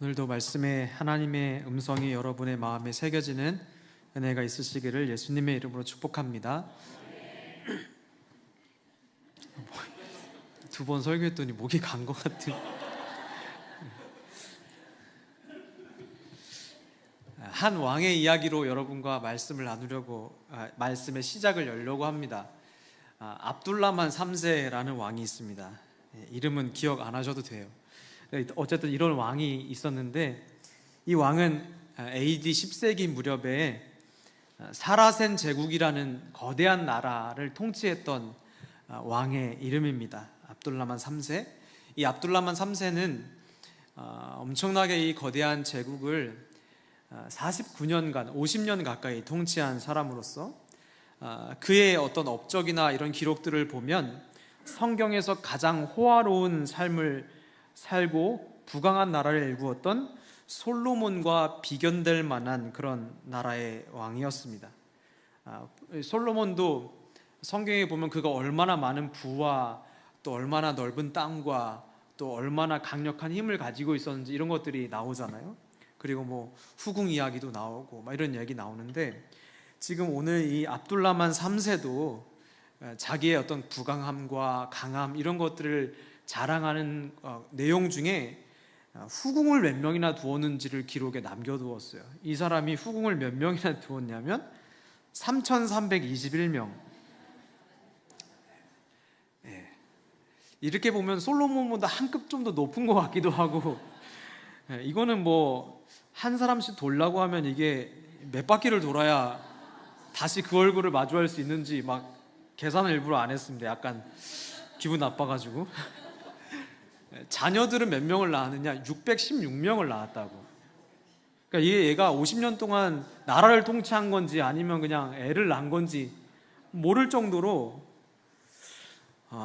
오늘도 말씀에 하나님의 음성이 여러분의 마음에 새겨지는 은혜가 있으시기를 예수님의 이름으로 축복합니다. 두 번 설교했더니 목이 간 것 같은. 한 왕의 이야기로 여러분과 말씀을 나누려고, 말씀의 시작을 열려고 합니다. 압둘라만 3세라는 왕이 있습니다. 이름은 기억 안 하셔도 돼요. 어쨌든 이런 왕이 있었는데, 이 왕은 AD 10세기 무렵에 사라센 제국이라는 거대한 나라를 통치했던 왕의 이름입니다. 압둘라만 3세. 이 압둘라만 3세는 엄청나게 이 거대한 제국을 49년간 50년 가까이 통치한 사람으로서 그의 어떤 업적이나 이런 기록들을 보면 성경에서 가장 호화로운 삶을 살고 부강한 나라를 일구었던 솔로몬과 비견될 만한 그런 나라의 왕이었습니다. 솔로몬도 성경에 보면 그가 얼마나 많은 부와 또 얼마나 넓은 땅과 또 얼마나 강력한 힘을 가지고 있었는지 이런 것들이 나오잖아요. 그리고 뭐 후궁 이야기도 나오고 막 이런 이야기 나오는데, 지금 오늘 이 압둘라만 3세도 자기의 어떤 부강함과 강함 이런 것들을 자랑하는 내용 중에 후궁을 몇 명이나 두었는지를 기록에 남겨두었어요. 이 사람이 후궁을 몇 명이나 두었냐면 3,321명. 이렇게 보면 솔로몬보다 한 급 좀 더 높은 것 같기도 하고, 이거는 뭐 한 사람씩 돌라고 하면 이게 몇 바퀴를 돌아야 다시 그 얼굴을 마주할 수 있는지 막 계산을 일부러 안 했습니다. 약간 기분 나빠가지고. 자녀들은 몇 명을 낳았느냐? 616명을 낳았다고. 그러니까 얘가 50년 동안 나라를 통치한 건지 아니면 그냥 애를 낳은 건지 모를 정도로,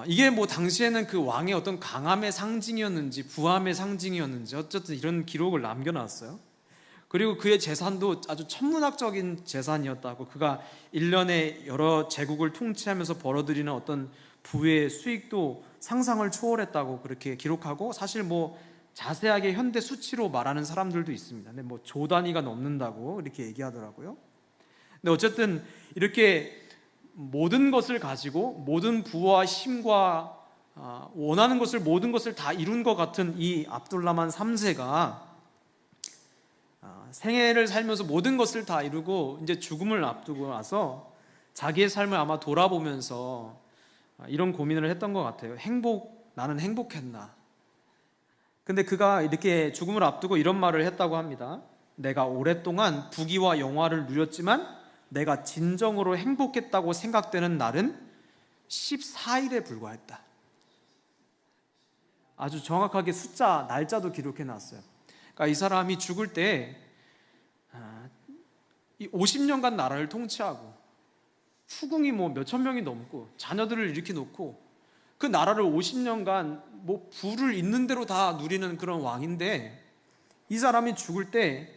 이게 뭐 당시에는 그 왕의 어떤 강함의 상징이었는지 부함의 상징이었는지 어쨌든 이런 기록을 남겨놨어요. 그리고 그의 재산도 아주 천문학적인 재산이었다고, 그가 1년에 여러 제국을 통치하면서 벌어들이는 어떤 부의 수익도 상상을 초월했다고 그렇게 기록하고, 사실 뭐 자세하게 현대 수치로 말하는 사람들도 있습니다. 근데 뭐 조 단위가 넘는다고 이렇게 얘기하더라고요. 근데 어쨌든 이렇게 모든 것을 가지고 모든 부와 힘과 원하는 것을 모든 것을 다 이룬 것 같은 이 압둘라만 3세가 생애를 살면서 모든 것을 다 이루고 이제 죽음을 앞두고 나서 자기의 삶을 아마 돌아보면서 이런 고민을 했던 것 같아요. 나는 행복했나? 근데 그가 이렇게 죽음을 앞두고 이런 말을 했다고 합니다. 내가 오랫동안 부귀와 영화를 누렸지만 내가 진정으로 행복했다고 생각되는 날은 14일에 불과했다. 아주 정확하게 숫자, 날짜도 기록해 놨어요. 그러니까 이 사람이 죽을 때 이 50년간 나라를 통치하고 후궁이 뭐 몇천 명이 넘고 자녀들을 이렇게 놓고 그 나라를 50년간 뭐 부를 있는 대로 다 누리는 그런 왕인데, 이 사람이 죽을 때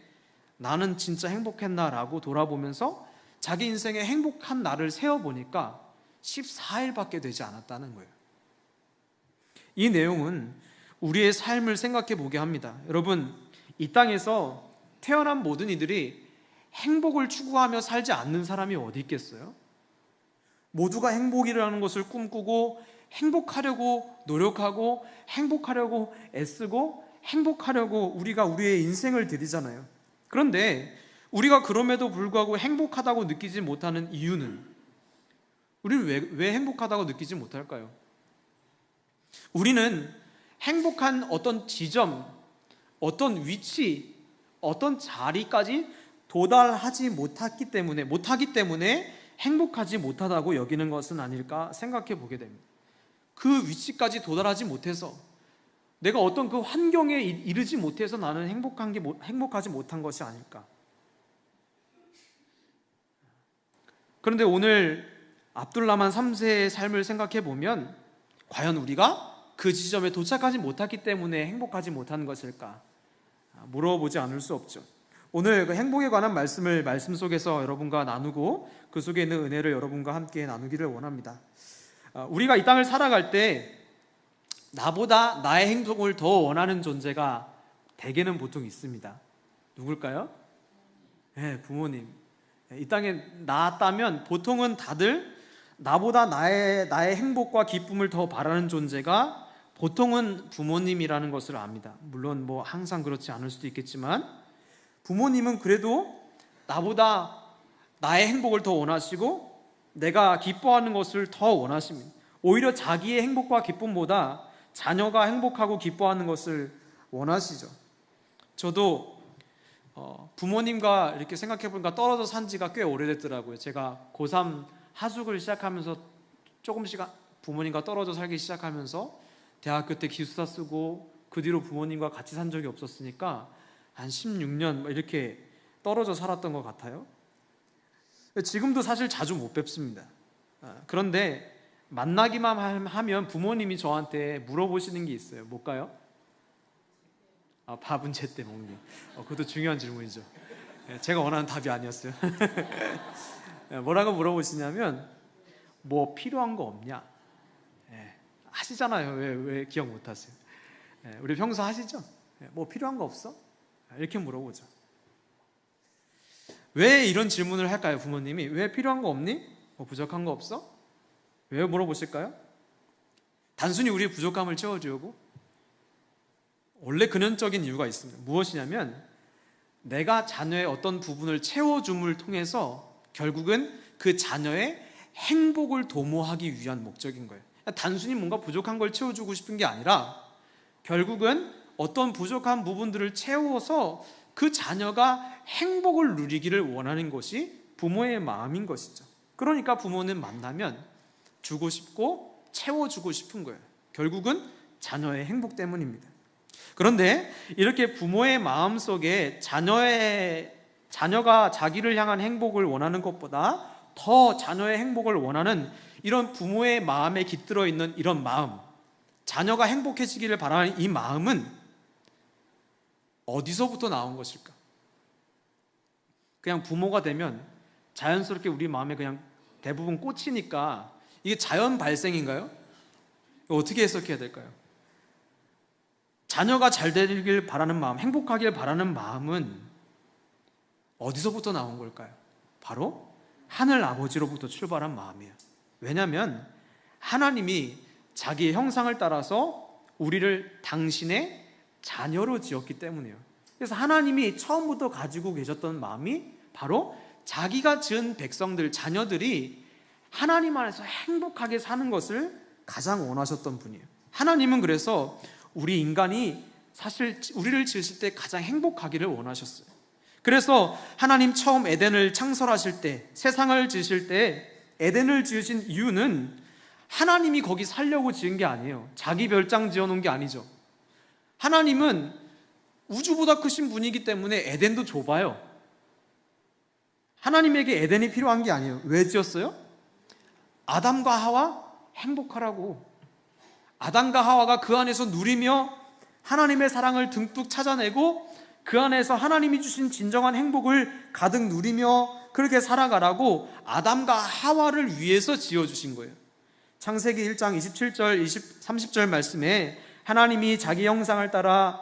나는 진짜 행복했나라고 돌아보면서 자기 인생의 행복한 날을 세어보니까 14일밖에 되지 않았다는 거예요. 이 내용은 우리의 삶을 생각해 보게 합니다. 여러분, 이 땅에서 태어난 모든 이들이 행복을 추구하며 살지 않는 사람이 어디 있겠어요? 모두가 행복이라는 것을 꿈꾸고 행복하려고 노력하고 행복하려고 애쓰고 행복하려고 우리가 우리의 인생을 들이잖아요. 그런데 우리가 그럼에도 불구하고 행복하다고 느끼지 못하는 이유는, 우리는 왜 행복하다고 느끼지 못할까요? 우리는 행복한 어떤 지점, 어떤 위치, 어떤 자리까지 도달하지 못하기 때문에 행복하지 못하다고 여기는 것은 아닐까 생각해 보게 됩니다. 그 위치까지 도달하지 못해서, 내가 어떤 그 환경에 이르지 못해서 나는 행복하지 못한 것이 아닐까. 그런데 오늘 압둘라만 3세의 삶을 생각해 보면 과연 우리가 그 지점에 도착하지 못했기 때문에 행복하지 못한 것일까 물어보지 않을 수 없죠. 오늘 그 행복에 관한 말씀을 말씀 속에서 여러분과 나누고 그 속에 있는 은혜를 여러분과 함께 나누기를 원합니다. 우리가 이 땅을 살아갈 때 나보다 나의 행복을 더 원하는 존재가 대개는 보통 있습니다. 누굴까요? 네, 부모님. 이 땅에 낳았다면 보통은 다들 나보다 나의 행복과 기쁨을 더 바라는 존재가 보통은 부모님이라는 것을 압니다. 물론 뭐 항상 그렇지 않을 수도 있겠지만 부모님은 그래도 나보다 나의 행복을 더 원하시고 내가 기뻐하는 것을 더 원하십니다. 오히려 자기의 행복과 기쁨보다 자녀가 행복하고 기뻐하는 것을 원하시죠. 저도 부모님과 이렇게 생각해보니까 떨어져 산 지가 꽤 오래됐더라고요. 제가 고3 하숙을 시작하면서 조금씩 부모님과 떨어져 살기 시작하면서 대학교 때 기숙사 쓰고 그 뒤로 부모님과 같이 산 적이 없었으니까 한 16년 이렇게 떨어져 살았던 것 같아요. 지금도 사실 자주 못 뵙습니다. 그런데 만나기만 하면 부모님이 저한테 물어보시는 게 있어요. 뭘까요? 밥은 제때 먹니? 그것도 중요한 질문이죠. 제가 원하는 답이 아니었어요. 뭐라고 물어보시냐면 뭐 필요한 거 없냐? 하시잖아요. 왜 기억 못 하세요? 우리 평소 하시죠? 뭐 필요한 거 없어? 이렇게 물어보죠. 왜 이런 질문을 할까요? 부모님이 왜 필요한 거 없니? 뭐 부족한 거 없어? 왜 물어보실까요? 단순히 우리의 부족함을 채워주려고? 원래 근원적인 이유가 있습니다. 무엇이냐면 내가 자녀의 어떤 부분을 채워줌을 통해서 결국은 그 자녀의 행복을 도모하기 위한 목적인 거예요. 단순히 뭔가 부족한 걸 채워주고 싶은 게 아니라 결국은 어떤 부족한 부분들을 채워서 그 자녀가 행복을 누리기를 원하는 것이 부모의 마음인 것이죠. 그러니까 부모는 만나면 주고 싶고 채워주고 싶은 거예요. 결국은 자녀의 행복 때문입니다. 그런데 이렇게 부모의 마음속에 자녀가 자기를 향한 행복을 원하는 것보다 더 자녀의 행복을 원하는 이런 부모의 마음에 깃들어 있는 이런 마음, 자녀가 행복해지기를 바라는 이 마음은 어디서부터 나온 것일까? 그냥 부모가 되면 자연스럽게 우리 마음에 그냥 대부분 꽂히니까 이게 자연 발생인가요? 어떻게 해석해야 될까요? 자녀가 잘 되길 바라는 마음, 행복하길 바라는 마음은 어디서부터 나온 걸까요? 바로 하늘 아버지로부터 출발한 마음이에요. 왜냐하면 하나님이 자기의 형상을 따라서 우리를 당신의 자녀로 지었기 때문이에요. 그래서 하나님이 처음부터 가지고 계셨던 마음이 바로 자기가 지은 백성들, 자녀들이 하나님 안에서 행복하게 사는 것을 가장 원하셨던 분이에요. 하나님은 그래서 우리 인간이 사실 우리를 지으실 때 가장 행복하기를 원하셨어요. 그래서 하나님 처음 에덴을 창설하실 때, 세상을 지으실 때 에덴을 지으신 이유는 하나님이 거기 살려고 지은 게 아니에요. 자기 별장 지어놓은 게 아니죠. 하나님은 우주보다 크신 분이기 때문에 에덴도 좁아요. 하나님에게 에덴이 필요한 게 아니에요. 왜 지었어요? 아담과 하와 행복하라고. 아담과 하와가 그 안에서 누리며 하나님의 사랑을 듬뿍 찾아내고 그 안에서 하나님이 주신 진정한 행복을 가득 누리며 그렇게 살아가라고 아담과 하와를 위해서 지어주신 거예요. 창세기 1장 27절, 30절 말씀에 하나님이 자기 형상을 따라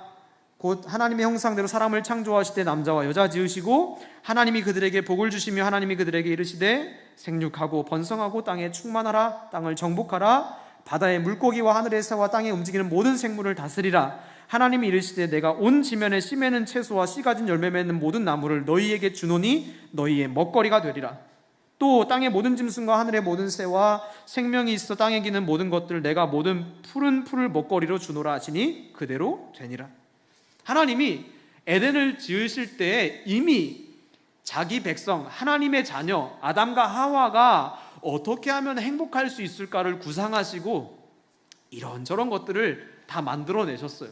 곧 하나님의 형상대로 사람을 창조하시되 남자와 여자 지으시고 하나님이 그들에게 복을 주시며 하나님이 그들에게 이르시되 생육하고 번성하고 땅에 충만하라 땅을 정복하라 바다의 물고기와 하늘의 새와 땅에 움직이는 모든 생물을 다스리라. 하나님이 이르시되 내가 온 지면에 씨 맺는 채소와 씨 가진 열매 맺는 모든 나무를 너희에게 주노니 너희의 먹거리가 되리라. 또 땅의 모든 짐승과 하늘의 모든 새와 생명이 있어 땅에 기는 모든 것들 내가 모든 푸른 풀을 먹거리로 주노라 하시니 그대로 되니라. 하나님이 에덴을 지으실 때 이미 자기 백성 하나님의 자녀 아담과 하와가 어떻게 하면 행복할 수 있을까를 구상하시고 이런저런 것들을 다 만들어내셨어요.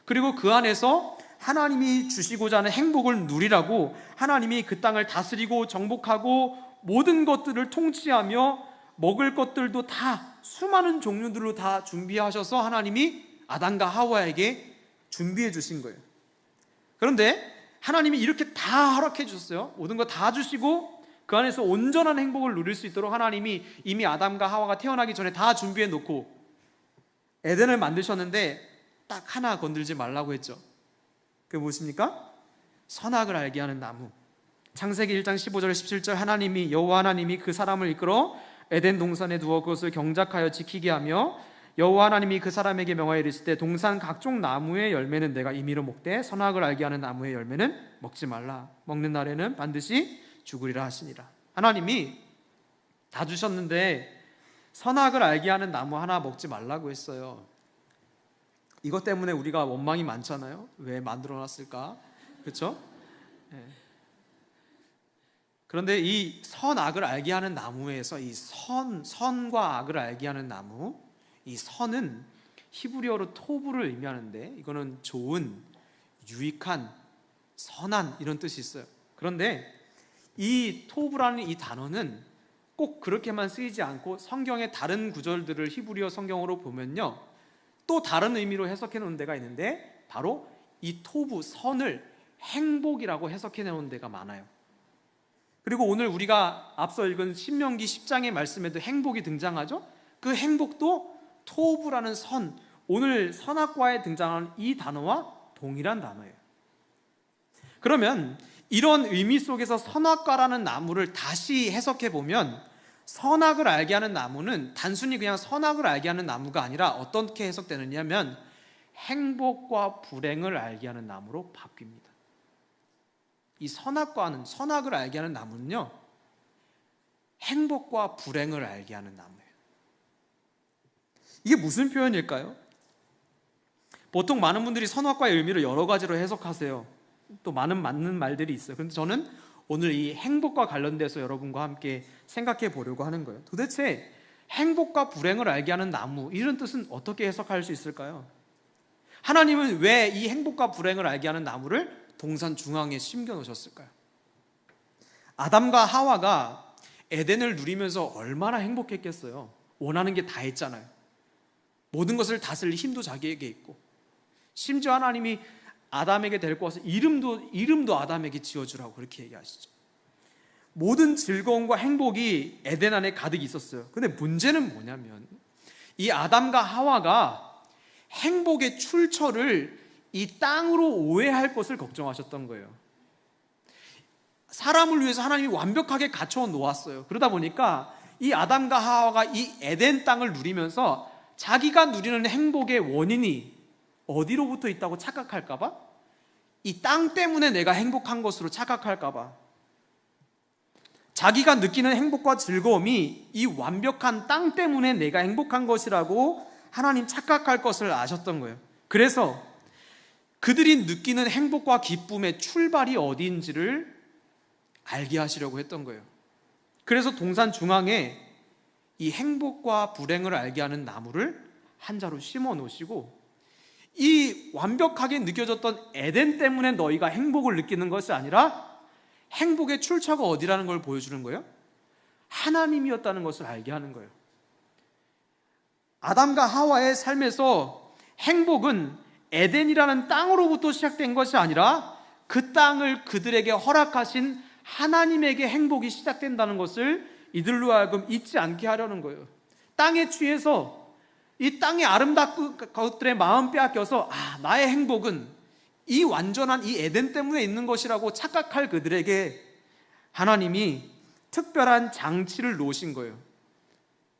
그리고 그 안에서 하나님이 주시고자 하는 행복을 누리라고 하나님이 그 땅을 다스리고 정복하고 모든 것들을 통치하며 먹을 것들도 다 수많은 종류들로 다 준비하셔서 하나님이 아담과 하와에게 준비해 주신 거예요. 그런데 하나님이 이렇게 다 허락해 주셨어요. 모든 거 다 주시고 그 안에서 온전한 행복을 누릴 수 있도록 하나님이 이미 아담과 하와가 태어나기 전에 다 준비해 놓고 에덴을 만드셨는데 딱 하나 건들지 말라고 했죠. 그게 무엇입니까? 선악을 알게 하는 나무. 창세기 1장 15절 17절 여호와 하나님이 그 사람을 이끌어 에덴 동산에 두어 그것을 경작하여 지키게 하며 여호와 하나님이 그 사람에게 명하여 이르실 때 동산 각종 나무의 열매는 내가 임의로 먹되 선악을 알게 하는 나무의 열매는 먹지 말라. 먹는 날에는 반드시 죽으리라 하시니라. 하나님이 다 주셨는데 선악을 알게 하는 나무 하나 먹지 말라고 했어요. 이것 때문에 우리가 원망이 많잖아요. 왜 만들어놨을까? 그렇죠? 네. 그런데 이 선악을 알게 하는 나무에서 이 선과 악을 알게 하는 나무, 이 선은 히브리어로 토브를 의미하는데 이거는 좋은, 유익한, 선한 이런 뜻이 있어요. 그런데 이 토브라는 이 단어는 꼭 그렇게만 쓰이지 않고 성경의 다른 구절들을 히브리어 성경으로 보면요, 또 다른 의미로 해석해 놓은 데가 있는데 바로 이 토브, 선을 행복이라고 해석해 놓은 데가 많아요. 그리고 오늘 우리가 앞서 읽은 신명기 10장의 말씀에도 행복이 등장하죠. 그 행복도 토브라는 선, 오늘 선악과에 등장하는 이 단어와 동일한 단어예요. 그러면 이런 의미 속에서 선악과라는 나무를 다시 해석해 보면 선악을 알게 하는 나무는 단순히 그냥 선악을 알게 하는 나무가 아니라 어떻게 해석되느냐면 행복과 불행을 알게 하는 나무로 바뀝니다. 이 선악을 알게 하는 나무는요, 행복과 불행을 알게 하는 나무예요. 이게 무슨 표현일까요? 보통 많은 분들이 선악과의 의미를 여러 가지로 해석하세요. 또 많은 맞는 말들이 있어요. 그런데 저는 오늘 이 행복과 관련돼서 여러분과 함께 생각해 보려고 하는 거예요. 도대체 행복과 불행을 알게 하는 나무, 이런 뜻은 어떻게 해석할 수 있을까요? 하나님은 왜 이 행복과 불행을 알게 하는 나무를 동산 중앙에 심겨 놓으셨을까요? 아담과 하와가 에덴을 누리면서 얼마나 행복했겠어요. 원하는 게 다 했잖아요. 모든 것을 다스릴 힘도 자기에게 있고, 심지어 하나님이 아담에게 데리고 와서 이름도 아담에게 지어주라고 그렇게 얘기하시죠. 모든 즐거움과 행복이 에덴 안에 가득 있었어요. 근데 문제는 뭐냐면 이 아담과 하와가 행복의 출처를 이 땅으로 오해할 것을 걱정하셨던 거예요. 사람을 위해서 하나님이 완벽하게 갖춰 놓았어요. 그러다 보니까 이 아담과 하와가 이 에덴 땅을 누리면서 자기가 누리는 행복의 원인이 어디로부터 있다고 착각할까봐, 이 땅 때문에 내가 행복한 것으로 착각할까봐, 자기가 느끼는 행복과 즐거움이 이 완벽한 땅 때문에 내가 행복한 것이라고 하나님 착각할 것을 아셨던 거예요. 그래서 그들이 느끼는 행복과 기쁨의 출발이 어디인지를 알게 하시려고 했던 거예요. 그래서 동산 중앙에 이 행복과 불행을 알게 하는 나무를 한 자루 심어 놓으시고, 이 완벽하게 느껴졌던 에덴 때문에 너희가 행복을 느끼는 것이 아니라 행복의 출처가 어디라는 걸 보여주는 거예요. 하나님이었다는 것을 알게 하는 거예요. 아담과 하와의 삶에서 행복은 에덴이라는 땅으로부터 시작된 것이 아니라 그 땅을 그들에게 허락하신 하나님에게 행복이 시작된다는 것을 이들로 하여금 잊지 않게 하려는 거예요. 땅에 취해서 이 땅의 아름다운 것들의 마음 빼앗겨서 나의 행복은 이 완전한 이 에덴 때문에 있는 것이라고 착각할 그들에게 하나님이 특별한 장치를 놓으신 거예요.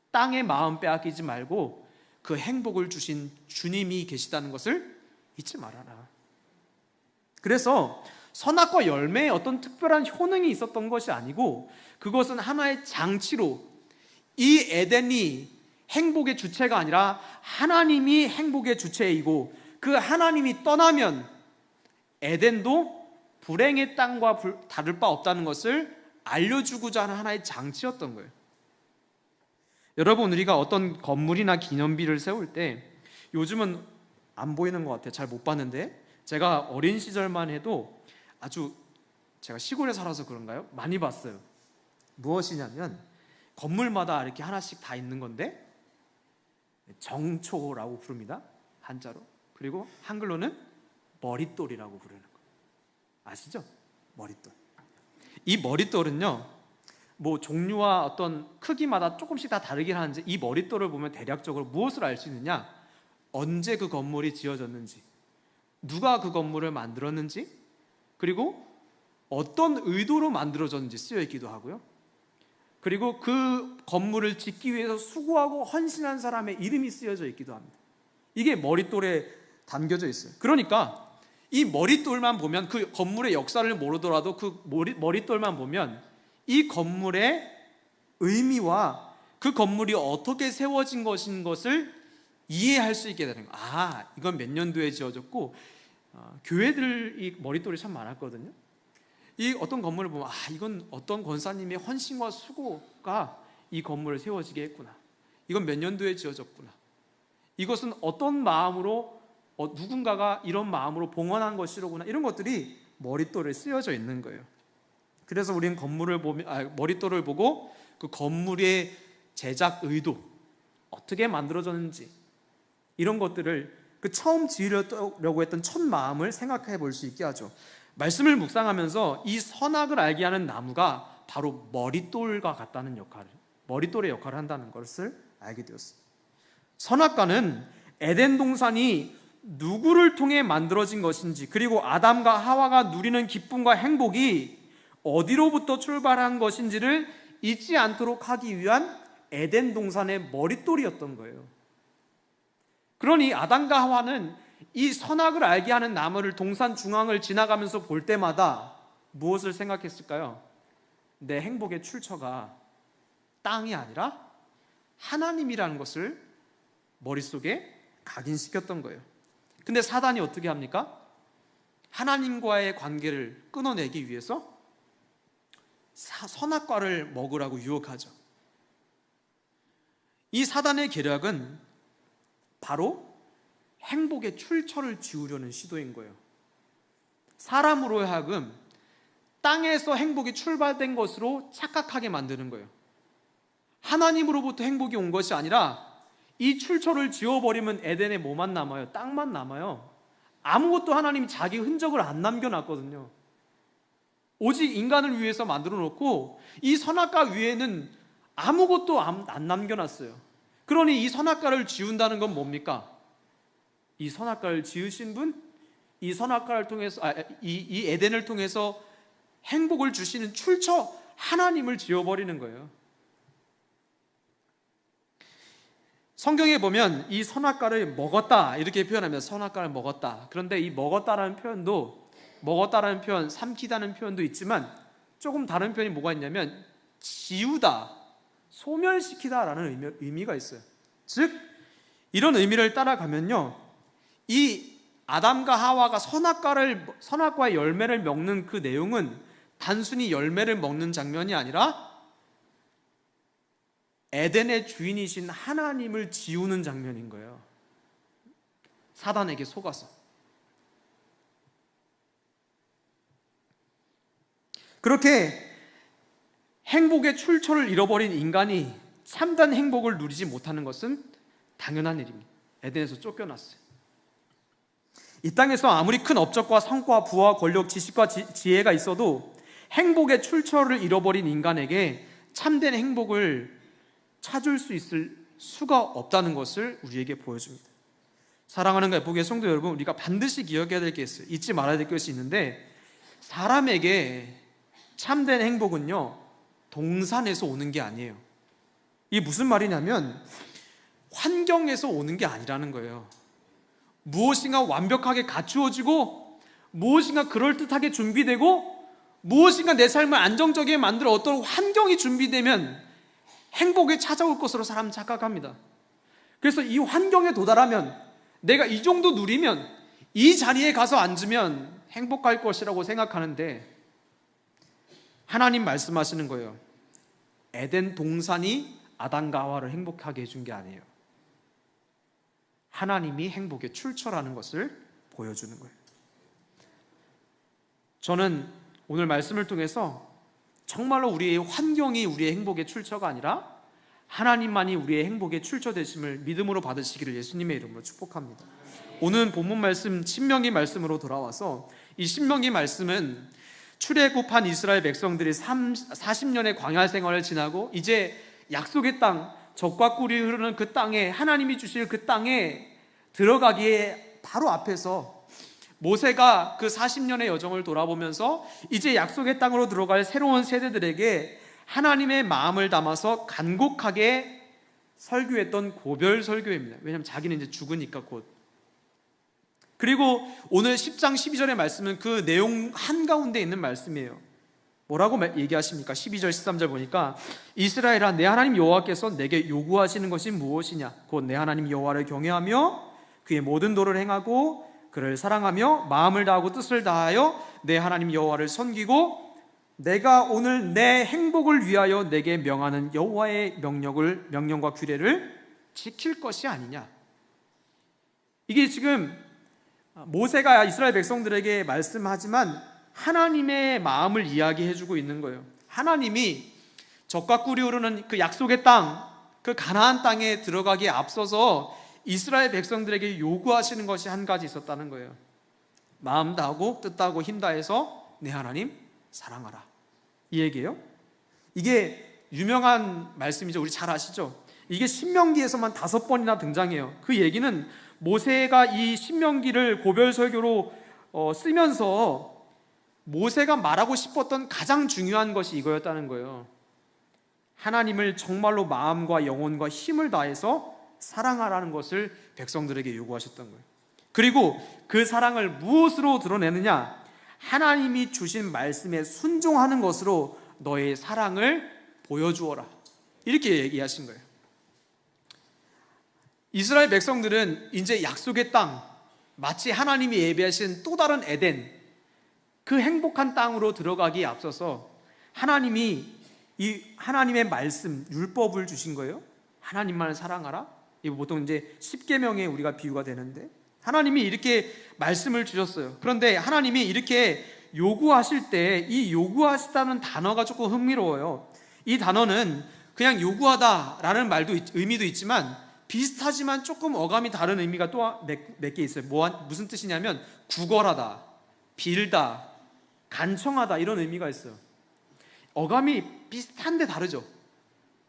땅의 마음 빼앗기지 말고 그 행복을 주신 주님이 계시다는 것을 잊지 말아라. 그래서 선악과 열매에 어떤 특별한 효능이 있었던 것이 아니고 그것은 하나의 장치로, 이 에덴이 행복의 주체가 아니라 하나님이 행복의 주체이고, 그 하나님이 떠나면 에덴도 불행의 땅과 다를 바 없다는 것을 알려주고자 하는 하나의 장치였던 거예요. 여러분, 우리가 어떤 건물이나 기념비를 세울 때, 요즘은 안 보이는 것 같아요. 잘 못 봤는데, 제가 어린 시절만 해도 아주, 제가 시골에 살아서 그런가요? 많이 봤어요. 무엇이냐면 건물마다 이렇게 하나씩 다 있는 건데 정초라고 부릅니다, 한자로. 그리고 한글로는 머릿돌이라고 부르는 거 아시죠? 머릿돌. 이 머릿돌은요, 뭐 종류와 어떤 크기마다 조금씩 다 다르긴 하는데, 이 머릿돌을 보면 대략적으로 무엇을 알 수 있느냐? 언제 그 건물이 지어졌는지, 누가 그 건물을 만들었는지, 그리고 어떤 의도로 만들어졌는지 쓰여 있기도 하고요. 그리고 그 건물을 짓기 위해서 수고하고 헌신한 사람의 이름이 쓰여져 있기도 합니다. 이게 머릿돌에 담겨져 있어요. 그러니까 이 머릿돌만 보면, 그 건물의 역사를 모르더라도 그 머릿돌만 보면 이 건물의 의미와 그 건물이 어떻게 세워진 것인 것을 이해할 수 있게 되는 거예요. 이건 몇 년도에 지어졌고, 교회들이 머릿돌이 참 많았거든요. 이 어떤 건물을 보면 이건 어떤 권사님의 헌신과 수고가 이 건물을 세워지게 했구나. 이건 몇 년도에 지어졌구나. 이것은 어떤 마음으로 누군가가 이런 마음으로 봉헌한 것이로구나. 이런 것들이 머릿돌에 쓰여져 있는 거예요. 그래서 우리는 머릿돌을 보고 그 건물의 제작 의도, 어떻게 만들어졌는지, 이런 것들을 그 처음 지으려고 했던 첫 마음을 생각해 볼 수 있게 하죠. 말씀을 묵상하면서 이 선악을 알게 하는 나무가 바로 머릿돌과 같다는 역할을, 머릿돌의 역할을 한다는 것을 알게 되었습니다. 선악과는 에덴 동산이 누구를 통해 만들어진 것인지, 그리고 아담과 하와가 누리는 기쁨과 행복이 어디로부터 출발한 것인지를 잊지 않도록 하기 위한 에덴 동산의 머릿돌이었던 거예요. 그러니 아담과 하와는 이 선악을 알게 하는 나무를 동산 중앙을 지나가면서 볼 때마다 무엇을 생각했을까요? 내 행복의 출처가 땅이 아니라 하나님이라는 것을 머릿속에 각인시켰던 거예요. 근데 사단이 어떻게 합니까? 하나님과의 관계를 끊어내기 위해서 선악과를 먹으라고 유혹하죠. 이 사단의 계략은 바로 행복의 출처를 지우려는 시도인 거예요. 사람으로 하여금 땅에서 행복이 출발된 것으로 착각하게 만드는 거예요. 하나님으로부터 행복이 온 것이 아니라 이 출처를 지워버리면 에덴에 뭐만 남아요? 땅만 남아요. 아무것도 하나님이 자기 흔적을 안 남겨놨거든요. 오직 인간을 위해서 만들어 놓고 이 선악과 위에는 아무것도 안 남겨놨어요. 그러니 이 선악과를 지운다는 건 뭡니까? 이 선악과를 지으신 분, 이 선악과를 통해서 이 에덴을 통해서 행복을 주시는 출처 하나님을 지워버리는 거예요. 성경에 보면 이 선악과를 먹었다 이렇게 표현하면 선악과를 먹었다. 그런데 이 먹었다라는 표현, 삼키다는 표현도 있지만 조금 다른 표현이 뭐가 있냐면 지우다, 소멸시키다라는 의미가 있어요. 즉 이런 의미를 따라가면요, 이 아담과 하와가 선악과의 열매를 먹는 그 내용은 단순히 열매를 먹는 장면이 아니라 에덴의 주인이신 하나님을 지우는 장면인 거예요. 사단에게 속아서. 그렇게 행복의 출처를 잃어버린 인간이 참된 행복을 누리지 못하는 것은 당연한 일입니다. 에덴에서 쫓겨났어요. 이 땅에서 아무리 큰 업적과 성과, 부와 권력, 지식과 지혜가 있어도 행복의 출처를 잃어버린 인간에게 참된 행복을 찾을 수 있을 수가 없다는 것을 우리에게 보여줍니다. 사랑하는 애복의 성도 여러분, 우리가 반드시 기억해야 될 게 있어요. 잊지 말아야 될 것이 있는데, 사람에게 참된 행복은요, 동산에서 오는 게 아니에요. 이게 무슨 말이냐면 환경에서 오는 게 아니라는 거예요. 무엇인가 완벽하게 갖추어지고, 무엇인가 그럴듯하게 준비되고, 무엇인가 내 삶을 안정적이게 만들어 어떤 환경이 준비되면 행복이 찾아올 것으로 사람은 착각합니다. 그래서 이 환경에 도달하면, 내가 이 정도 누리면, 이 자리에 가서 앉으면 행복할 것이라고 생각하는데, 하나님 말씀하시는 거예요. 에덴 동산이 아담과 하와를 행복하게 해준 게 아니에요. 하나님이 행복의 출처라는 것을 보여주는 거예요. 저는 오늘 말씀을 통해서 정말로 우리의 환경이 우리의 행복의 출처가 아니라 하나님만이 우리의 행복의 출처 되심을 믿음으로 받으시기를 예수님의 이름으로 축복합니다. 오늘 본문 말씀 신명기 말씀으로 돌아와서, 이 신명기 말씀은 출애굽한 이스라엘 백성들이 40년의 광야 생활을 지나고 이제 약속의 땅, 젖과 꿀이 흐르는 그 땅에, 하나님이 주실 그 땅에 들어가기에 바로 앞에서 모세가 그 40년의 여정을 돌아보면서 이제 약속의 땅으로 들어갈 새로운 세대들에게 하나님의 마음을 담아서 간곡하게 설교했던 고별 설교입니다. 왜냐하면 자기는 이제 죽으니까 곧. 그리고 오늘 10장 12절의 말씀은 그 내용 한가운데 있는 말씀이에요. 뭐라고 얘기하십니까? 12절 13절 보니까 이스라엘아, 내 하나님 여호와께서 내게 요구하시는 것이 무엇이냐? 곧 내 하나님 여호와를 경외하며 그의 모든 도를 행하고 그를 사랑하며 마음을 다하고 뜻을 다하여 내 하나님 여호와를 섬기고 내가 오늘 내 행복을 위하여 내게 명하는 여호와의 명령과 규례를 지킬 것이 아니냐. 이게 지금 모세가 이스라엘 백성들에게 말씀하지만 하나님의 마음을 이야기해주고 있는 거예요. 하나님이 젖과 꿀이 흐르는 그 약속의 땅, 그 가나안 땅에 들어가기에 앞서서 이스라엘 백성들에게 요구하시는 것이 한 가지 있었다는 거예요. 마음 다하고 뜻 다하고 힘 다해서 내 하나님 사랑하라, 이 얘기예요. 이게 유명한 말씀이죠. 우리 잘 아시죠? 이게 신명기에서만 5번이나 등장해요. 그 얘기는 모세가 이 신명기를 고별 설교로 쓰면서 모세가 말하고 싶었던 가장 중요한 것이 이거였다는 거예요. 하나님을 정말로 마음과 영혼과 힘을 다해서 사랑하라는 것을 백성들에게 요구하셨던 거예요. 그리고 그 사랑을 무엇으로 드러내느냐? 하나님이 주신 말씀에 순종하는 것으로 너의 사랑을 보여주어라, 이렇게 얘기하신 거예요. 이스라엘 백성들은 이제 약속의 땅, 마치 하나님이 예비하신 또 다른 에덴, 그 행복한 땅으로 들어가기에 앞서서 하나님이 이 하나님의 말씀, 율법을 주신 거예요. 하나님만을 사랑하라. 이거 보통 이제 10계명에 우리가 비유가 되는데 하나님이 이렇게 말씀을 주셨어요. 그런데 하나님이 이렇게 요구하실 때 이 요구하시다는 단어가 조금 흥미로워요. 이 단어는 그냥 요구하다라는 말도 의미도 있지만 비슷하지만 조금 어감이 다른 의미가 또 몇 개 있어요. 무슨 뜻이냐면 구걸하다, 빌다, 간청하다, 이런 의미가 있어요. 어감이 비슷한데 다르죠.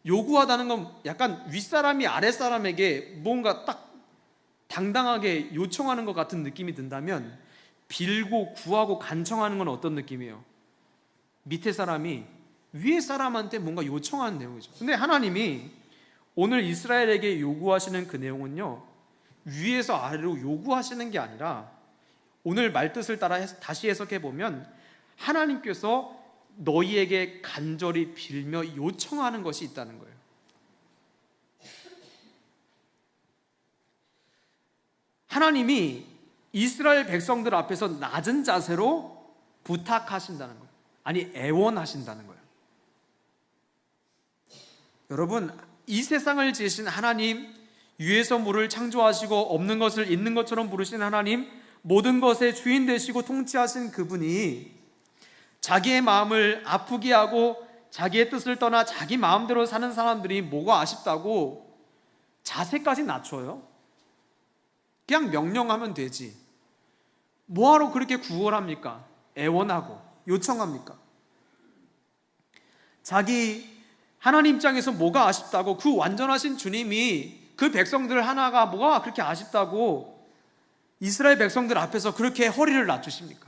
요구하다는 건 약간 윗사람이 아랫사람에게 뭔가 딱 당당하게 요청하는 것 같은 느낌이 든다면 빌고 구하고 간청하는 건 어떤 느낌이에요? 밑에 사람이 위에 사람한테 뭔가 요청하는 내용이죠. 근데 하나님이 오늘 이스라엘에게 요구하시는 그 내용은요, 위에서 아래로 요구하시는 게 아니라 오늘 말뜻을 따라 다시 해석해 보면 하나님께서 너희에게 간절히 빌며 요청하는 것이 있다는 거예요. 하나님이 이스라엘 백성들 앞에서 낮은 자세로 부탁하신다는 거예요. 아니, 애원하신다는 거예요. 여러분, 이 세상을 지으신 하나님, 위에서 물을 창조하시고 없는 것을 있는 것처럼 부르신 하나님, 모든 것의 주인 되시고 통치하신 그분이 자기의 마음을 아프게 하고 자기의 뜻을 떠나 자기 마음대로 사는 사람들이 뭐가 아쉽다고 자세까지 낮춰요? 그냥 명령하면 되지. 뭐하러 그렇게 구걸합니까? 애원하고 요청합니까? 자기 하나님 입장에서 뭐가 아쉽다고, 그 완전하신 주님이 그 백성들 하나가 뭐가 그렇게 아쉽다고 이스라엘 백성들 앞에서 그렇게 허리를 낮추십니까?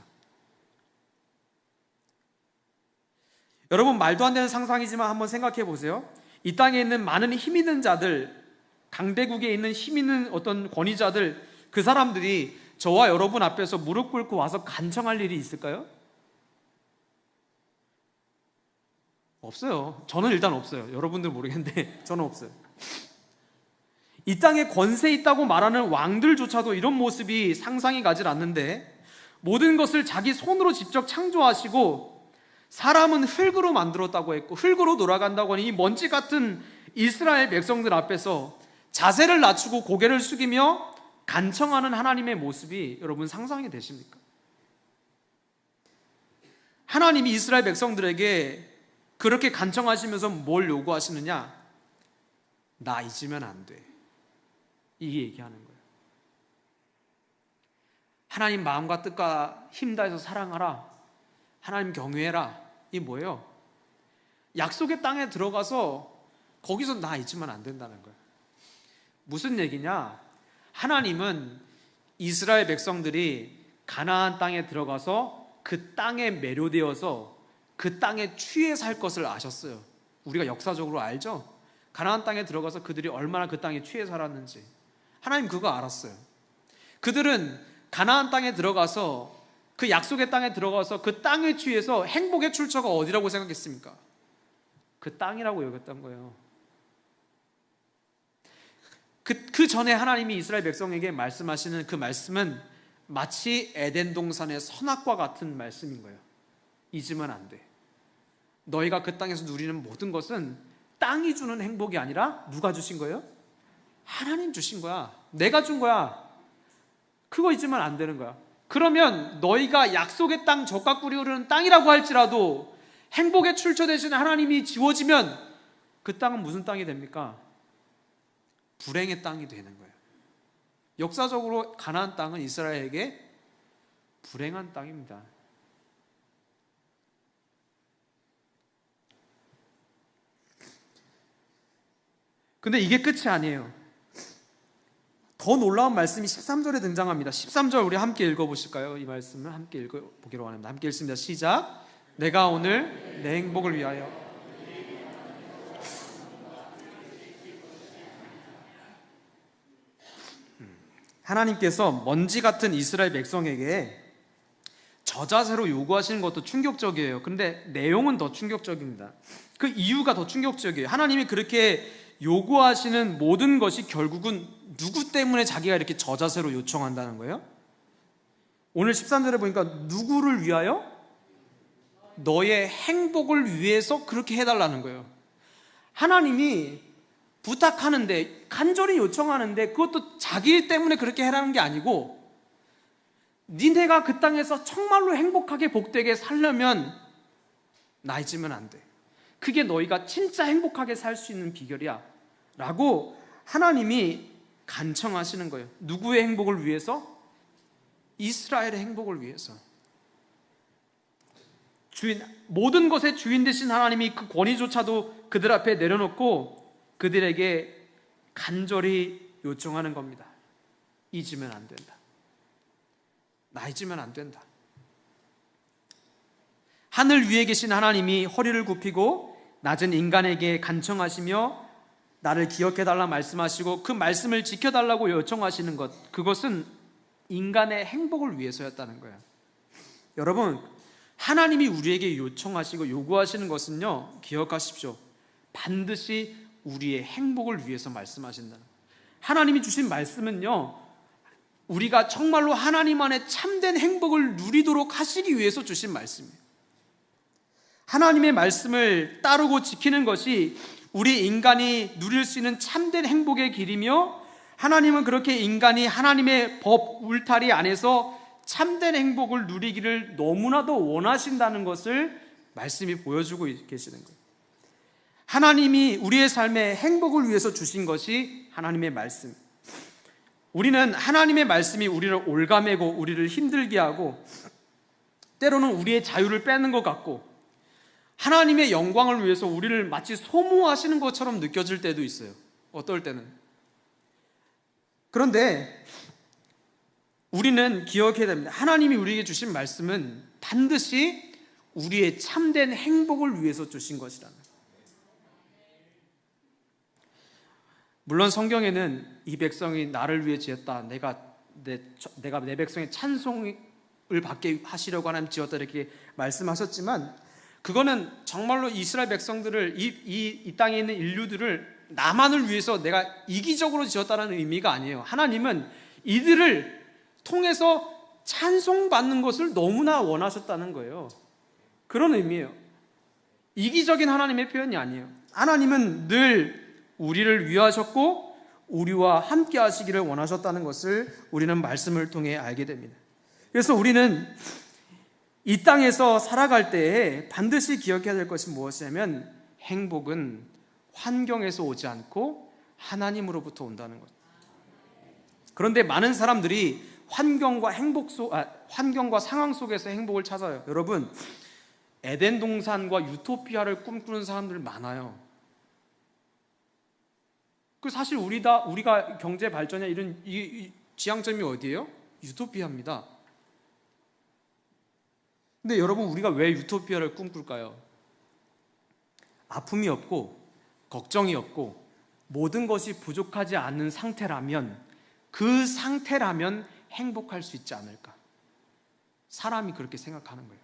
여러분, 말도 안 되는 상상이지만 한번 생각해 보세요. 이 땅에 있는 많은 힘 있는 자들, 강대국에 있는 힘 있는 어떤 권위자들, 그 사람들이 저와 여러분 앞에서 무릎 꿇고 와서 간청할 일이 있을까요? 없어요. 저는 일단 없어요. 여러분들 모르겠는데 저는 없어요. 이 땅에 권세 있다고 말하는 왕들조차도 이런 모습이 상상이 가질 않는데, 모든 것을 자기 손으로 직접 창조하시고 사람은 흙으로 만들었다고 했고 흙으로 돌아간다고 하는 이 먼지 같은 이스라엘 백성들 앞에서 자세를 낮추고 고개를 숙이며 간청하는 하나님의 모습이 여러분 상상이 되십니까? 하나님이 이스라엘 백성들에게 그렇게 간청하시면서 뭘 요구하시느냐? 나 잊으면 안 돼, 이게 얘기하는 거예요. 하나님 마음과 뜻과 힘 다해서 사랑하라, 하나님 경외해라. 이게 뭐예요? 약속의 땅에 들어가서 거기서 나 잊으면 안 된다는 거예요. 무슨 얘기냐? 하나님은 이스라엘 백성들이 가나안 땅에 들어가서 그 땅에 매료되어서 그 땅에 취해 살 것을 아셨어요. 우리가 역사적으로 알죠? 가나안 땅에 들어가서 그들이 얼마나 그 땅에 취해 살았는지 하나님 그거 알았어요. 그들은 가나안 땅에 들어가서 그 약속의 땅에 들어가서 그 땅에 취해서 행복의 출처가 어디라고 생각했습니까? 그 땅이라고 여겼던 거예요. 그 전에 하나님이 이스라엘 백성에게 말씀하시는 그 말씀은 마치 에덴 동산의 선악과 같은 말씀인 거예요. 잊으면 안 돼. 너희가 그 땅에서 누리는 모든 것은 땅이 주는 행복이 아니라 누가 주신 거예요? 하나님 주신 거야. 내가 준 거야. 그거 잊으면 안 되는 거야. 그러면 너희가 약속의 땅, 젖과 꿀이 흐르는 땅이라고 할지라도 행복의 출처 되신 하나님이 지워지면 그 땅은 무슨 땅이 됩니까? 불행의 땅이 되는 거예요. 역사적으로 가나안 땅은 이스라엘에게 불행한 땅입니다. 근데 이게 끝이 아니에요. 더 놀라운 말씀이 13절에 등장합니다. 13절 우리 함께 읽어보실까요? 이 말씀을 함께 읽어보기로 합니다. 함께 읽습니다. 시작. 내가 오늘 내 행복을 위하여 하나님께서 먼지 같은 이스라엘 백성에게 저자세로 요구하시는 것도 충격적이에요. 그런데 내용은 더 충격적입니다. 그 이유가 더 충격적이에요. 하나님이 그렇게 요구하시는 모든 것이 결국은 누구 때문에 자기가 이렇게 저자세로 요청한다는 거예요? 오늘 13절에 보니까 누구를 위하여? 너의 행복을 위해서 그렇게 해달라는 거예요. 하나님이 부탁하는데, 간절히 요청하는데 그것도 자기 때문에 그렇게 해라는 게 아니고 니네가 그 땅에서 정말로 행복하게 복되게 살려면 나 잊으면 안 돼. 그게 너희가 진짜 행복하게 살 수 있는 비결이야 라고 하나님이 간청하시는 거예요. 누구의 행복을 위해서? 이스라엘의 행복을 위해서. 모든 것의 주인 되신 하나님이 그 권위조차도 그들 앞에 내려놓고 그들에게 간절히 요청하는 겁니다. 잊으면 안 된다. 나 잊으면 안 된다. 하늘 위에 계신 하나님이 허리를 굽히고 낮은 인간에게 간청하시며 나를 기억해달라 말씀하시고 그 말씀을 지켜달라고 요청하시는 것, 그것은 인간의 행복을 위해서였다는 거예요. 여러분, 하나님이 우리에게 요청하시고 요구하시는 것은요, 기억하십시오. 반드시 우리의 행복을 위해서 말씀하신다는 거예요. 하나님이 주신 말씀은요, 우리가 정말로 하나님 안에 참된 행복을 누리도록 하시기 위해서 주신 말씀이에요. 하나님의 말씀을 따르고 지키는 것이 우리 인간이 누릴 수 있는 참된 행복의 길이며, 하나님은 그렇게 인간이 하나님의 법 울타리 안에서 참된 행복을 누리기를 너무나도 원하신다는 것을 말씀이 보여주고 계시는 거예요. 하나님이 우리의 삶에 행복을 위해서 주신 것이 하나님의 말씀. 우리는 하나님의 말씀이 우리를 올가매고 우리를 힘들게 하고 때로는 우리의 자유를 빼는 것 같고 하나님의 영광을 위해서 우리를 마치 소모하시는 것처럼 느껴질 때도 있어요. 어떨 때는. 그런데 우리는 기억해야 됩니다. 하나님이 우리에게 주신 말씀은 반드시 우리의 참된 행복을 위해서 주신 것이라는 거예요. 물론 성경에는 이 백성이 나를 위해 지었다, 내가 내 백성의 찬송을 받게 하시려고 하나님 지었다 이렇게 말씀하셨지만, 그거는 정말로 이스라엘 백성들을 이 땅에 있는 인류들을 나만을 위해서 내가 이기적으로 지었다는 의미가 아니에요. 하나님은 이들을 통해서 찬송받는 것을 너무나 원하셨다는 거예요. 그런 의미예요. 이기적인 하나님의 표현이 아니에요. 하나님은 늘 우리를 위하셨고 우리와 함께 하시기를 원하셨다는 것을 우리는 말씀을 통해 알게 됩니다. 그래서 우리는 이 땅에서 살아갈 때에 반드시 기억해야 될 것이 무엇이냐면, 행복은 환경에서 오지 않고 하나님으로부터 온다는 것. 그런데 많은 사람들이 환경과 상황 속에서 행복을 찾아요. 여러분, 에덴 동산과 유토피아를 꿈꾸는 사람들 많아요. 그 사실 우리가 경제 발전이나 이런 이 지향점이 어디예요? 유토피아입니다. 근데 여러분, 우리가 왜 유토피아를 꿈꿀까요? 아픔이 없고 걱정이 없고 모든 것이 부족하지 않은 상태라면, 그 상태라면 행복할 수 있지 않을까? 사람이 그렇게 생각하는 거예요.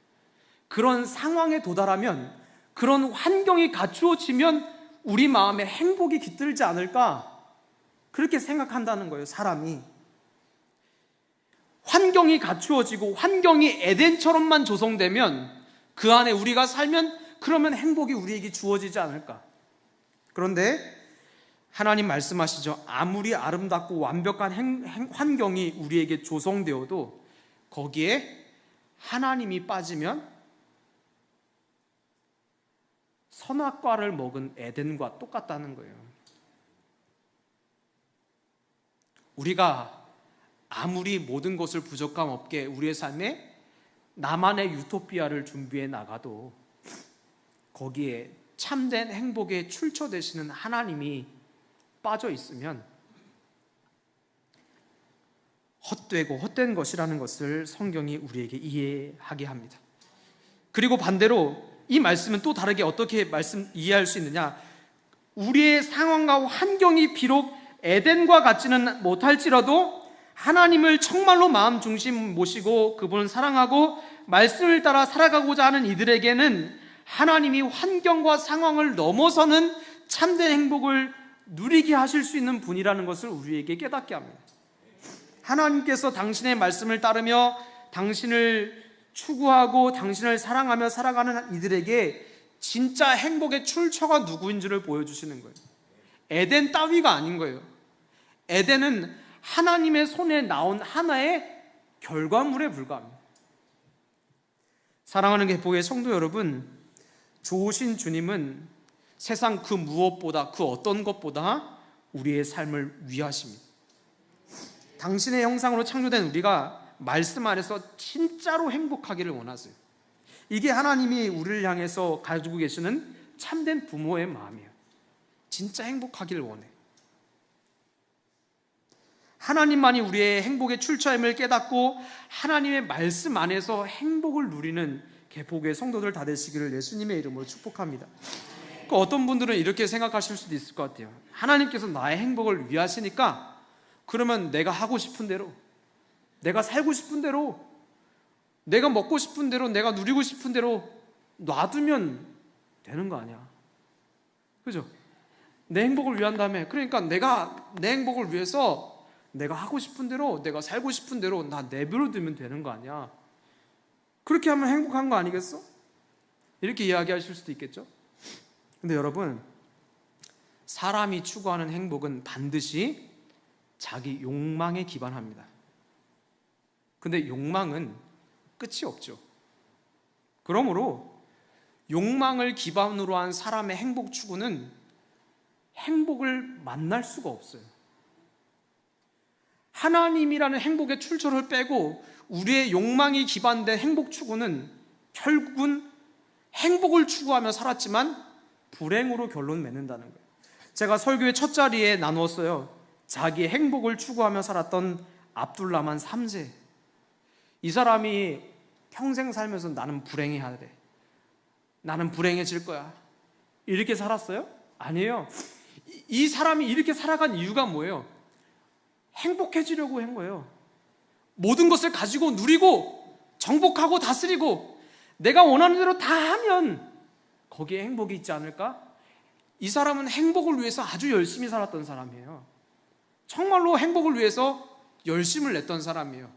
그런 상황에 도달하면, 그런 환경이 갖추어지면 우리 마음에 행복이 깃들지 않을까? 그렇게 생각한다는 거예요, 사람이. 환경이 갖추어지고 환경이 에덴처럼만 조성되면, 그 안에 우리가 살면, 그러면 행복이 우리에게 주어지지 않을까? 그런데 하나님 말씀하시죠. 아무리 아름답고 완벽한 환경이 우리에게 조성되어도 거기에 하나님이 빠지면 선악과를 먹은 에덴과 똑같다는 거예요. 우리가 아무리 모든 것을 부족함 없게 우리의 삶에 나만의 유토피아를 준비해 나가도 거기에 참된 행복의 출처 되시는 하나님이 빠져 있으면 헛되고 헛된 것이라는 것을 성경이 우리에게 이해하게 합니다. 그리고 반대로 이 말씀은 또 다르게 어떻게 이해할 수 있느냐? 우리의 상황과 환경이 비록 에덴과 같지는 못할지라도 하나님을 정말로 마음 중심 모시고 그분을 사랑하고 말씀을 따라 살아가고자 하는 이들에게는 하나님이 환경과 상황을 넘어서는 참된 행복을 누리게 하실 수 있는 분이라는 것을 우리에게 깨닫게 합니다. 하나님께서 당신의 말씀을 따르며 당신을 추구하고 당신을 사랑하며 살아가는 이들에게 진짜 행복의 출처가 누구인지를 보여주시는 거예요. 에덴 따위가 아닌 거예요. 에덴은 하나님의 손에 나온 하나의 결과물에 불과합니다. 사랑하는 개포의 성도 여러분, 좋으신 주님은 세상 그 무엇보다, 그 어떤 것보다 우리의 삶을 위하십니다. 당신의 형상으로 창조된 우리가 말씀 안에서 진짜로 행복하기를 원하세요. 이게 하나님이 우리를 향해서 가지고 계시는 참된 부모의 마음이에요. 진짜 행복하기를 원해. 하나님만이 우리의 행복의 출처임을 깨닫고 하나님의 말씀 안에서 행복을 누리는 개포교회 성도들 다 되시기를 예수님의 이름으로 축복합니다. 어떤 분들은 이렇게 생각하실 수도 있을 것 같아요. 하나님께서 나의 행복을 위하시니까 그러면 내가 하고 싶은 대로, 내가 살고 싶은 대로, 내가 먹고 싶은 대로, 내가 누리고 싶은 대로 놔두면 되는 거 아니야. 그죠? 내 행복을 위한다며. 그러니까 내가 내 행복을 위해서 내가 하고 싶은 대로, 내가 살고 싶은 대로 나 내버려 두면 되는 거 아니야. 그렇게 하면 행복한 거 아니겠어? 이렇게 이야기하실 수도 있겠죠? 근데 여러분, 사람이 추구하는 행복은 반드시 자기 욕망에 기반합니다. 근데 욕망은 끝이 없죠. 그러므로 욕망을 기반으로 한 사람의 행복 추구는 행복을 만날 수가 없어요. 하나님이라는 행복의 출처를 빼고 우리의 욕망이 기반된 행복 추구는 결국은 행복을 추구하며 살았지만 불행으로 결론 맺는다는 거예요. 제가 설교의 첫 자리에 나누었어요. 자기의 행복을 추구하며 살았던 압둘라만 3세. 이 사람이 평생 살면서 나는 불행해야 돼, 나는 불행해질 거야, 이렇게 살았어요? 아니에요. 이 사람이 이렇게 살아간 이유가 뭐예요? 행복해지려고 한 거예요. 모든 것을 가지고 누리고 정복하고 다스리고 내가 원하는 대로 다 하면 거기에 행복이 있지 않을까? 이 사람은 행복을 위해서 아주 열심히 살았던 사람이에요. 정말로 행복을 위해서 열심을 냈던 사람이에요.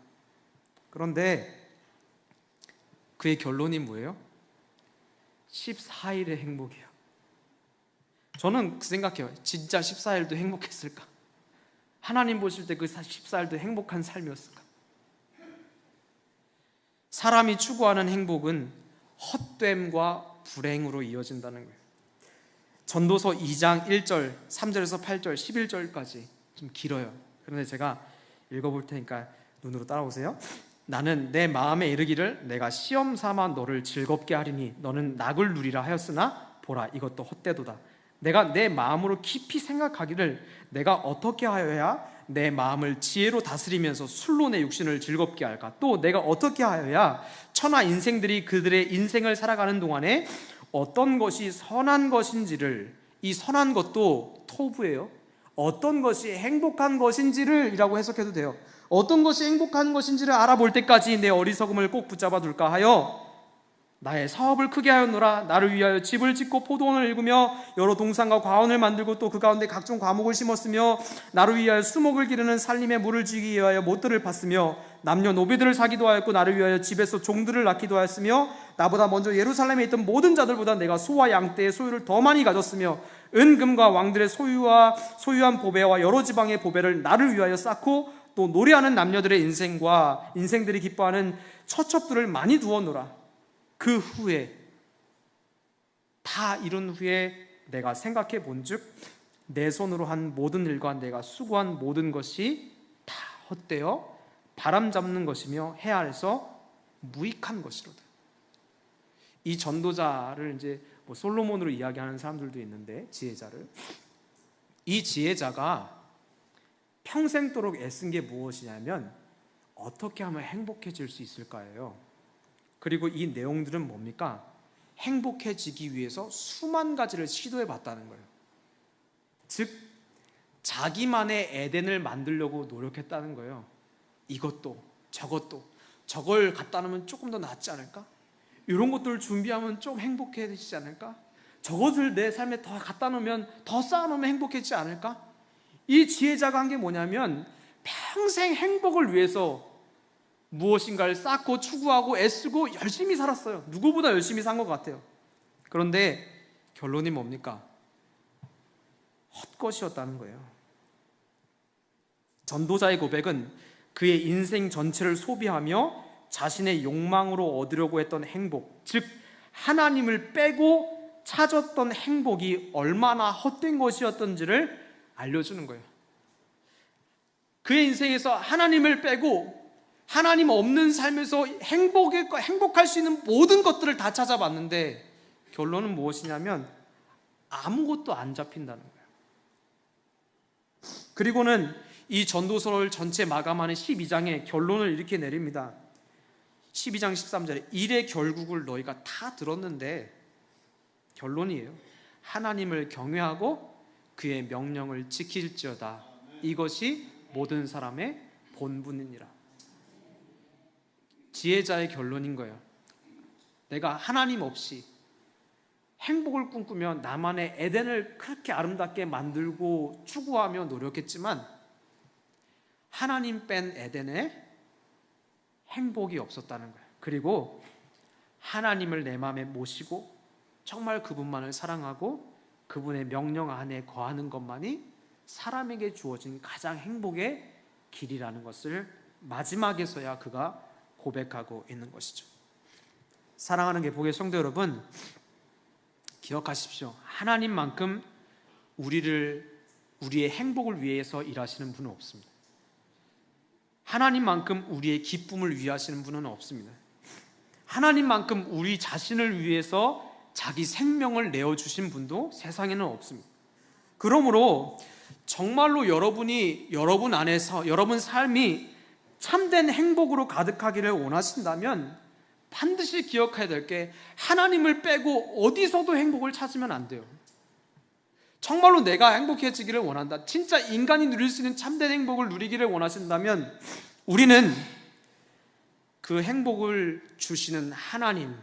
그런데 그의 결론이 뭐예요? 14일의 행복이에요. 저는 그 생각해요. 진짜 14일도 행복했을까? 하나님 보실 때 그 14일도 행복한 삶이었을까? 사람이 추구하는 행복은 헛됨과 불행으로 이어진다는 거예요. 전도서 2장 1절, 3절에서 8절, 11절까지 좀 길어요. 그런데 제가 읽어볼 테니까 눈으로 따라오세요. 나는 내 마음에 이르기를 내가 시험 삼아 너를 즐겁게 하리니 너는 낙을 누리라 하였으나 보라 이것도 헛되도다. 내가 내 마음으로 깊이 생각하기를 내가 어떻게 하여야 내 마음을 지혜로 다스리면서 술로 내 육신을 즐겁게 할까? 또 내가 어떻게 하여야 천하 인생들이 그들의 인생을 살아가는 동안에 어떤 것이 선한 것인지를, 이 선한 것도 토부예요. 어떤 것이 행복한 것인지를 이라고 해석해도 돼요. 어떤 것이 행복한 것인지를 알아볼 때까지 내 어리석음을 꼭 붙잡아 둘까 하여 나의 사업을 크게 하였노라. 나를 위하여 집을 짓고 포도원을 일구며 여러 동산과 과원을 만들고 또 그 가운데 각종 과목을 심었으며 나를 위하여 수목을 기르는 살림에 물을 주기 위하여 못들을 팠으며 남녀노비들을 사기도 하였고 나를 위하여 집에서 종들을 낳기도 하였으며 나보다 먼저 예루살렘에 있던 모든 자들보다 내가 소와 양떼의 소유를 더 많이 가졌으며 은금과 왕들의 소유한 보배와 여러 지방의 보배를 나를 위하여 쌓고 또 노래하는 남녀들의 인생들이 기뻐하는 처첩들을 많이 두었노라. 그 후에 다 이룬 후에 내가 생각해 본즉 내 손으로 한 모든 일과 내가 수고한 모든 것이 다 헛되어 바람 잡는 것이며 해 아래서 무익한 것이로다. 이 전도자를 이제 뭐 솔로몬으로 이야기하는 사람들도 있는데, 지혜자를, 이 지혜자가 평생도록 애쓴 게 무엇이냐면 어떻게 하면 행복해질 수 있을까요? 그리고 이 내용들은 뭡니까? 행복해지기 위해서 수만 가지를 시도해 봤다는 거예요. 즉 자기만의 에덴을 만들려고 노력했다는 거예요. 이것도 저것도, 저걸 갖다 놓으면 조금 더 낫지 않을까? 이런 것들을 준비하면 좀 행복해지지 않을까? 저것을 내 삶에 더 갖다 놓으면, 더 쌓아놓으면 행복해지지 않을까? 이 지혜자가 한 게 뭐냐면 평생 행복을 위해서 무엇인가를 쌓고 추구하고 애쓰고 열심히 살았어요. 누구보다 열심히 산 것 같아요. 그런데 결론이 뭡니까? 헛것이었다는 거예요. 전도자의 고백은 그의 인생 전체를 소비하며 자신의 욕망으로 얻으려고 했던 행복, 즉 하나님을 빼고 찾았던 행복이 얼마나 헛된 것이었던지를 알려주는 거예요. 그의 인생에서 하나님을 빼고 하나님 없는 삶에서 행복할 수 있는 모든 것들을 다 찾아봤는데 결론은 무엇이냐면 아무것도 안 잡힌다는 거예요. 그리고는 이 전도서를 전체 마감하는 12장에 결론을 이렇게 내립니다. 12장 13절에 일의 결국을 너희가 다 들었는데, 결론이에요. 하나님을 경외하고 그의 명령을 지킬지어다. 이것이 모든 사람의 본분이니라. 지혜자의 결론인 거예요. 내가 하나님 없이 행복을 꿈꾸며 나만의 에덴을 그렇게 아름답게 만들고 추구하며 노력했지만 하나님 뺀 에덴에 행복이 없었다는 거예요. 그리고 하나님을 내 마음에 모시고 정말 그분만을 사랑하고 그분의 명령 안에 거하는 것만이 사람에게 주어진 가장 행복의 길이라는 것을 마지막에서야 그가 고백하고 있는 것이죠. 사랑하는 개복의 성도 여러분, 기억하십시오. 하나님만큼 우리의 행복을 위해서 일하시는 분은 없습니다. 하나님만큼 우리의 기쁨을 위하시는 분은 없습니다. 하나님만큼 우리 자신을 위해서 자기 생명을 내어주신 분도 세상에는 없습니다. 그러므로 정말로 여러분 안에서 여러분 삶이 참된 행복으로 가득하기를 원하신다면 반드시 기억해야 될 게, 하나님을 빼고 어디서도 행복을 찾으면 안 돼요. 정말로 내가 행복해지기를 원한다, 진짜 인간이 누릴 수 있는 참된 행복을 누리기를 원하신다면 우리는 그 행복을 주시는 하나님,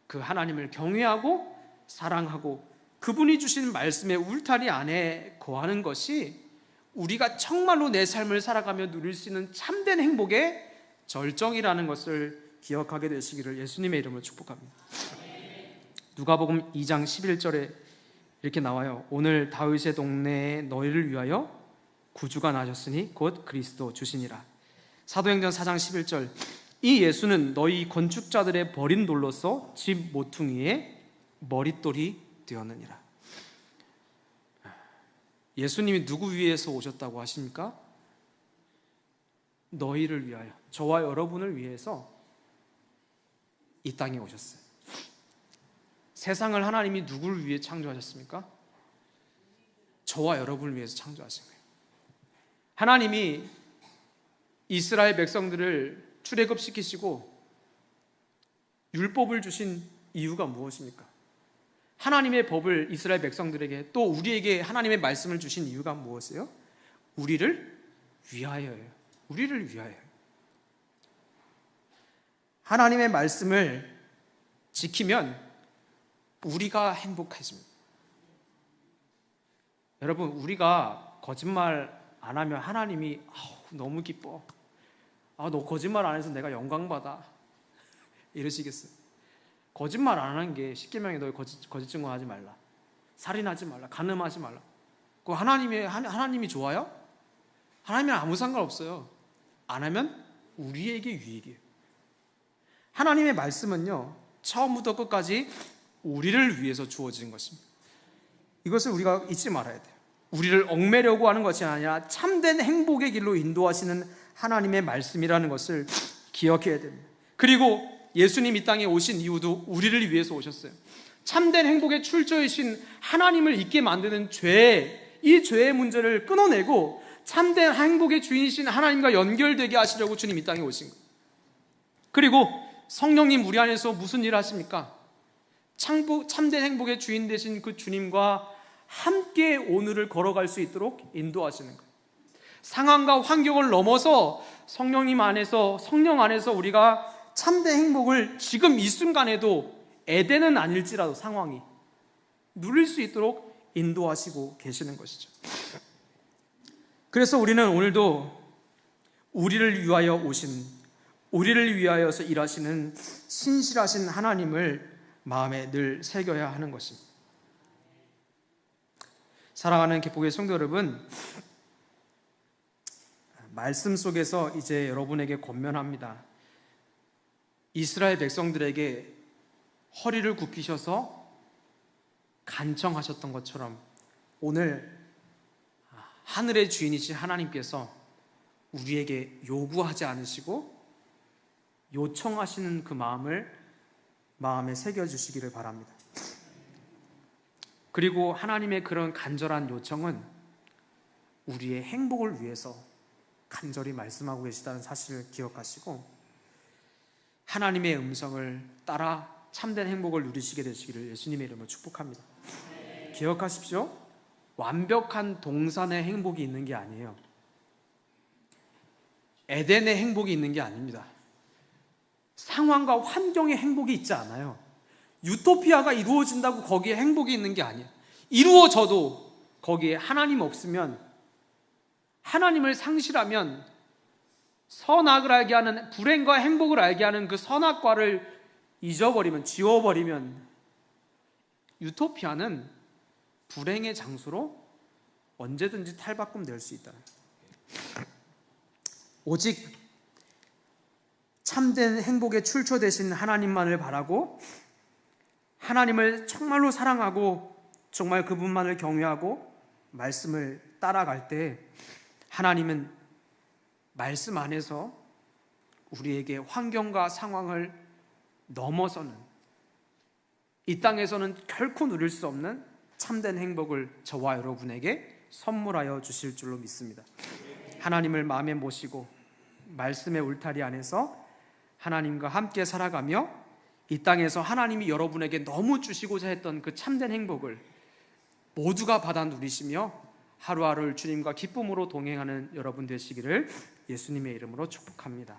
그 하나님을 경외하고 사랑하고 그분이 주신 말씀의 울타리 안에 거하는 것이 우리가 정말로 내 삶을 살아가며 누릴 수 있는 참된 행복의 절정이라는 것을 기억하게 되시기를 예수님의 이름으로 축복합니다. 누가복음 2장 11절에 이렇게 나와요. 오늘 다윗의 동네에 너희를 위하여 구주가 나셨으니 곧 그리스도 주시니라. 사도행전 4장 11절, 이 예수는 너희 건축자들의 버린 돌로서 집 모퉁이에 머릿돌이 되었느니라. 예수님이 누구 위해서 오셨다고 하십니까? 너희를 위하여, 저와 여러분을 위해서 이 땅에 오셨어요. 세상을 하나님이 누구를 위해 창조하셨습니까? 저와 여러분을 위해서 창조하신 거예요. 하나님이 이스라엘 백성들을 출애굽시키시고 율법을 주신 이유가 무엇입니까? 하나님의 법을 이스라엘 백성들에게, 또 우리에게 하나님의 말씀을 주신 이유가 무엇이에요? 우리를 위하여예요. 우리를 위하여. 하나님의 말씀을 지키면 우리가 행복해집니다. 여러분, 우리가 거짓말 안 하면 하나님이 너무 기뻐. 너 거짓말 안 해서 내가 영광받아. 이러시겠어요? 거짓말 안 하는 게 십계명에 너희 거짓 증거하지 말라, 살인하지 말라, 간음하지 말라. 그거 하나님이 좋아요? 하나님은 아무 상관없어요. 안 하면 우리에게 유익이에요. 하나님의 말씀은요, 처음부터 끝까지 우리를 위해서 주어진 것입니다. 이것을 우리가 잊지 말아야 돼요. 우리를 얽매려고 하는 것이 아니라 참된 행복의 길로 인도하시는 하나님의 말씀이라는 것을 기억해야 됩니다. 그리고 예수님 이 땅에 오신 이유도 우리를 위해서 오셨어요. 참된 행복의 출처이신 하나님을 잊게 만드는 이 죄의 문제를 끊어내고 참된 행복의 주인이신 하나님과 연결되게 하시려고 주님 이 땅에 오신 거예요. 그리고 성령님 우리 안에서 무슨 일을 하십니까? 참된 행복의 주인 되신 그 주님과 함께 오늘을 걸어갈 수 있도록 인도하시는 거예요. 상황과 환경을 넘어서 성령 안에서 우리가 참된 행복을 지금 이 순간에도 에덴은 아닐지라도 상황이 누릴 수 있도록 인도하시고 계시는 것이죠. 그래서 우리는 오늘도 우리를 위하여 오신, 우리를 위하여서 일하시는 신실하신 하나님을 마음에 늘 새겨야 하는 것입니다. 사랑하는 기복의 성도 여러분, 말씀 속에서 이제 여러분에게 권면합니다. 이스라엘 백성들에게 허리를 굽히셔서 간청하셨던 것처럼 오늘 하늘의 주인이신 하나님께서 우리에게 요구하지 않으시고 요청하시는 그 마음을 마음에 새겨주시기를 바랍니다. 그리고 하나님의 그런 간절한 요청은 우리의 행복을 위해서 간절히 말씀하고 계시다는 사실을 기억하시고 하나님의 음성을 따라 참된 행복을 누리시게 되시기를 예수님의 이름으로 축복합니다. 기억하십시오. 완벽한 동산의 행복이 있는 게 아니에요. 에덴의 행복이 있는 게 아닙니다. 상황과 환경의 행복이 있지 않아요. 유토피아가 이루어진다고 거기에 행복이 있는 게 아니에요. 이루어져도 거기에 하나님 없으면, 하나님을 상실하면, 선악을 알게 하는, 불행과 행복을 알게 하는 그 선악과를 잊어버리면, 지워버리면 유토피아는 불행의 장소로 언제든지 탈바꿈 될 수 있다. 오직 참된 행복의 출처 되신 하나님만을 바라고 하나님을 정말로 사랑하고 정말 그분만을 경외하고 말씀을 따라갈 때 하나님은 말씀 안에서 우리에게 환경과 상황을 넘어서는, 이 땅에서는 결코 누릴 수 없는 참된 행복을 저와 여러분에게 선물하여 주실 줄로 믿습니다. 하나님을 마음에 모시고 말씀의 울타리 안에서 하나님과 함께 살아가며 이 땅에서 하나님이 여러분에게 너무 주시고자 했던 그 참된 행복을 모두가 받아 누리시며 하루하루를 주님과 기쁨으로 동행하는 여러분 되시기를 예수님의 이름으로 축복합니다.